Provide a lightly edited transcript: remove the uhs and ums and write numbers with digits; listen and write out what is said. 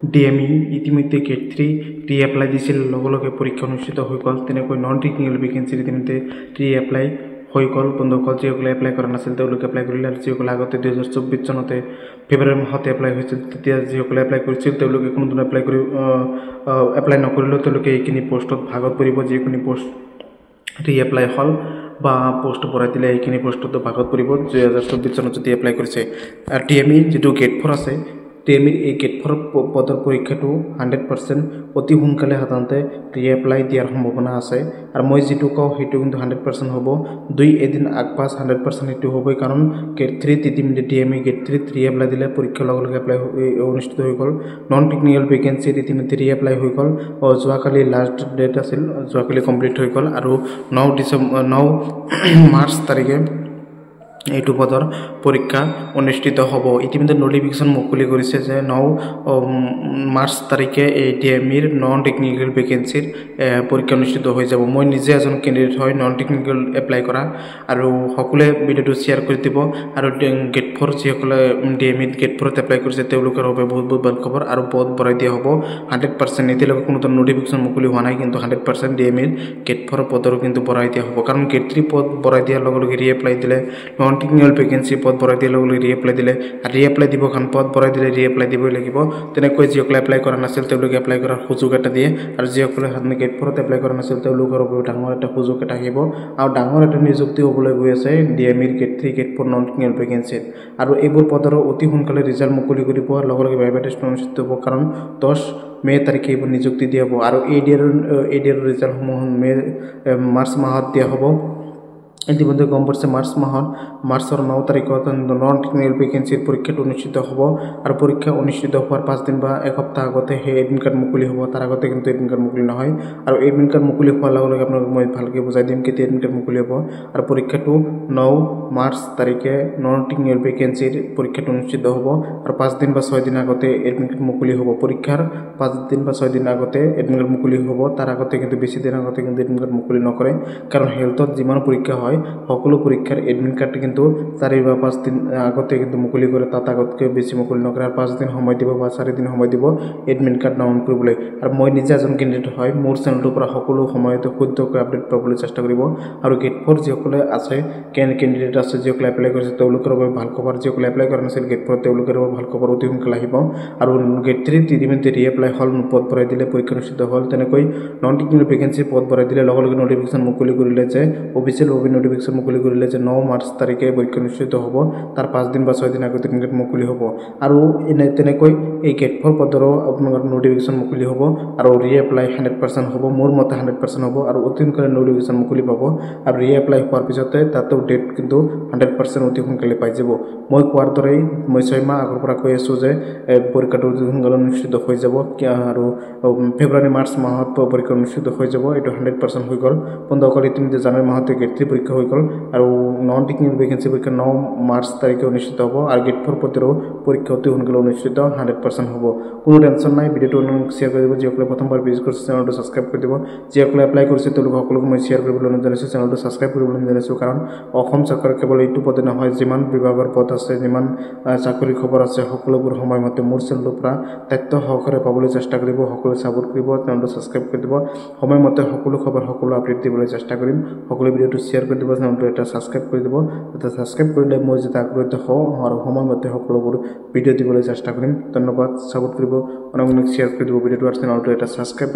DME ইতিমধ্যে gate 3 ৰি-এপ্লাই দিছিল লগে লগে পৰীক্ষা অনুষ্ঠিত হৈ গ'ল তেনেকৈ নন টেকনিক্যাল ভেকেন্সিৰ ইতিমধ্যে ৰি-এপ্লাই হৈ গ'ল বন্ধুসকল যিসকলে এপ্লাই কৰা নাছিল তেওঁলোকে এপ্লাই কৰিলে আৰু যিসকলে আগতে 2024 চনতে ফেব্ৰুৱাৰী মাহতে এপ্লাই হৈছিল তেতিয়া যিসকলে এপ্লাই কৰিছিল তেওঁলোকে কোনো ধৰণৰ এপ্লাই নকৰিলেও তেওঁলোকে এইখিনি পোষ্টত ভাগত পৰিব যিকোনো পোষ্ট ৰি-এপ্লাই হল বা পোষ্ট ভৰাই দিলে এইখিনি পোষ্টতো ভাগত পৰিব 2024 চনত যদি এপ্লাই কৰিছে আৰু ডিএমই যেটো গেট 4 আছে ডিএমইৰ এই গেট 4 পদৰ পৰীক্ষাটো 100% অতি সোনকালে সাধাৰণতে ৰি-এপ্লাই দিয়াৰ সম্ভাৱনা আছে আৰু মই যেটো কওঁ হেতু কিন্তু 100% হ'ব দুই এদিন আগপাছ 100% হেতু হ'বই কাৰণ গেট 3 ইতিমধ্যে ডিএমই গেট 3 ৰি-এপ্লাই দিলে পৰীক্ষা লগে লগে এপ্লাই অনুষ্ঠিত হৈ গ'ল নন টেকনিক্যাল ভেকেন্সি ইতিমধ্যে ৰি-এপ্লাই হৈ গ'ল যোৱাকালি লাষ্ট ডেট আছিল যোৱাকালি কমপ্লিট হৈ গ'ল আৰু 9 মাৰ্চ তাৰিখে এইটো পদৰ পৰীক্ষা অনুষ্ঠিত হ'ব ইতিমধ্যে নোটিফিকেশন মুকলি কৰিছে যে 9 মাৰ্চ তাৰিখে এই ডিএমইৰ নন টেকনিক্যাল ভেকেন্সিৰ পৰীক্ষা অনুষ্ঠিত হৈ যাব মই নিজে এজন ক্যান্ডিডেট হয় নন টেকনিক্যাল এপ্লাই কৰা আৰু সকলোৱে ভিডিওটো শেয়াৰ কৰি দিব আৰু গেট 4 যিসকলে ডিএমইত গেট 4 এপ্লাই কৰিছে তেওঁলোকৰ বাবে বহুত ভাল খবৰ আৰু পদ ভৰাই দিয়া হ'ব 100% এতিয়ালৈকে কোনো নোটিফিকেশন মুকলি হোৱা নাই কিন্তু 100% ডিএমইৰ গেট 4 পদৰ কিন্তু ভৰাই দিয়া হ'ব কাৰণ গেট 3 পদ ভৰাই দিয়াৰ লগে লগে ৰি-এপ্লাই দিলে নন টেকনিক্যাল ভেকেন্সি পদ ভৰাই দিয়াৰ লগে লগে ৰি-এপ্লাই দিলে আৰু ৰি-এপ্লাই দিব খান পদ ভৰাই দিলে ৰি-এপ্লাই দিবই লাগিব তেনেকৈ যিসকলে এপ্লাই কৰা নাছিল তেওঁলোকে এপ্লাই কৰাৰ সুযোগ এটা দিয়ে আৰু যিসকলে গেট 4 এপ্লাই কৰা নাছিল তেওঁলোকৰ বাবে ডাঙৰ এটা সুযোগ এটা আহিব আৰু ডাঙৰ এটা নিযুক্তি হ'বলৈ গৈ আছে ডিএমইৰ gate 3 gate 4 non technical vacancy আৰু এইবোৰ পদৰ অতি সোনকালে ৰিজাল্ট মুকলি কৰিব লগে লগে ভাইভা টেষ্ট অনুষ্ঠিত হ'ব কাৰণ 10 মে তাৰিখে এইবোৰ নিযুক্তি দিয়া হ'ব আৰু এডিআৰ ৰিজাল্ট সমূহ মাৰ্চ মাহত দিয়া হ'ব ইতিমধ্যে গম পাইছে মাৰ্চৰ 9 তাৰিখত নন টেকনিক্যাল ভেকেন্সিৰ পৰীক্ষাটো অনুষ্ঠিত হ'ব আৰু পৰীক্ষা অনুষ্ঠিত হোৱাৰ 5 দিন বা এক সপ্তাহ আগতে হে এডমিট কাৰ্ড মুকলি হ'ব তাৰ আগতে কিন্তু এডমিট কাৰ্ড মুকলি নহয় আৰু এডমিট কাৰ্ড মুকলি হোৱাৰ লগে লগে আপোনাক মই ভালকৈ বুজাই দিম কেতিয়া এডমিট কাৰ্ড মুকলি হ'ব আৰু পৰীক্ষাটো 9 মাৰ্চ তাৰিখে নন টেকনিক্যাল ভেকেন্সিৰ পৰীক্ষাটো অনুষ্ঠিত হ'ব আৰু 5 দিন বা 6 দিন আগতে এডমিট কাৰ্ড মুকলি হ'ব পৰীক্ষাৰ 5 দিন বা 6 দিন আগতে এডমিট কাৰ্ড মুকলি হ'ব তাৰ আগতে কিন্তু বেছি দিন আগতে কিন্তু এডমিট কাৰ্ড মুকলি নকৰে কাৰণ হেলথত যিমান পৰীক্ষা হয় সকলো পৰীক্ষাৰ এডমিট কাৰ্ড কিন্তু 4 বা 5 দিন আগতে কিন্তু মুকলি কৰে তাত আগতকৈ বেছি মুকলি নকৰে আৰু 5 দিন সময় দিব বা 4 দিন সময় দিব এডমিট কাৰ্ড ডাউনলোড কৰিবলৈ আৰু মই নিজে এজন ক্যান্ডিডেট হয় মোৰ চেনেলটোৰ পৰা সকলো সময়তে শুদ্ধকৈ আপডেট পাবলৈ চেষ্টা কৰিব আৰু গেট 4 যিসকলে আছে ক্যান্ডিডেট আছে যিসকলে এপ্লাই কৰিছে তেওঁলোকৰ বাবে ভাল খবৰ যিসকলে এপ্লাই কৰা নাছিল গেট 4 তেওঁলোকৰ বাবে ভাল খবৰ অতি সোনকালে আহিব আৰু গেট 3 ইতিমধ্যে ৰি-এপ্লাই হল পদ ভৰাই দিলে পৰীক্ষা অনুষ্ঠিত হ'ল তেনেকৈ নন টেকনিক্যাল ভেকেন্সি পদ ভৰাই দিলে লগে লগে নোটিফিকেশন মুকলি কৰিলে যে অফিচিয়েল নোটিফিকেশন মুকলি কৰিলে যে 9 মাৰ্চ তাৰিখে পৰীক্ষা অনুষ্ঠিত হ'ব তাৰ 5 দিন বা 6 দিন আগতে এডমিট মুকলি হ'ব আৰু তেনেকৈ এই গেট 4 পদৰো আপোনাৰ নোটিফিকেশন মুকলি হ'ব আৰু ৰি-এপ্লাই 100% হ'ব মোৰ মতে 100% হ'ব আৰু অতি সোনকালে নোটিফিকেশন মুকলি পাব আৰু ৰি-এপ্লাই হোৱাৰ পিছতে তাতো ডেট কিন্তু 100% অতি সোনকালে পাই যাব মই কোৱাৰ দৰে মই 6 মাহ আগৰ পৰা কৈ আছো যে পৰীক্ষাটো অতি সোনকালে অনুষ্ঠিত হৈ যাব আৰু ফেব্ৰুৱাৰী মাৰ্চ মাহত পৰীক্ষা অনুষ্ঠিত হৈ যাব এটো 100% হৈ গ'ল বন্ধুসকল ইতিমধ্যে জানুৱাৰী মাহতে গেট 3 পৰীক্ষা হৈ গ'ল আৰু নন টেকনিক্যাল ভেকেন্সি পৰীক্ষা 9 মাৰ্চ তাৰিখে অনুষ্ঠিত হ'ব আৰু গেট 4 পদৰো পৰীক্ষা অতি সোনকালে অনুষ্ঠিত 100% হ'ব কোনো টেনচন নাই ভিডিওটো শেয়াৰ কৰি দিব যিসকলে প্ৰথমবাৰ ভিজিট কৰিছে চেনেলটো সাবস্ক্ৰাইব কৰি দিব যিসকলে এপ্লাই কৰিছে তেওঁলোক সকলোকে মই শেয়াৰ কৰিবলৈ অনুৰোধ জনাইছো চেনেলটো সাবস্ক্ৰাইব কৰিবলৈ জনাইছো কাৰণ অসম চৰকাৰ কেৱল এইটো পদে নহয় যিমান বিভাগৰ পদ আছে যিমান চাকৰি খবৰ আছে সকলোবোৰ সময়মতে মোৰ চেনেলটোৰ পৰা তথ্য সহকাৰে পাবলৈ চেষ্টা কৰিব সকলোৱে সাপোৰ্ট কৰিব চেনেলটো সাবস্ক্ৰাইব কৰি দিব সময়মতে সকলো খবৰ সকলো আপডেট দিবলৈ চেষ্টা কৰিম সকলো ভিডিওটো শেয়াৰ কৰি দিব চেনেলটো এটা সাবস্ক্ৰাইব কৰি দিব এটা সাবস্ক্ৰাইব কৰিলে মই যেটা আগ্ৰহিত হওঁ আৰু সময়মতে সকলোবোৰ ভিডিও দিবলৈ চেষ্টা কৰিম ধন্যবাদ সাপোৰ্ট কৰিব অনেক শেয়াৰ কৰি দিব ভিডিওটো আৰু চেনেলটো এটা সাবস্ক্ৰাইব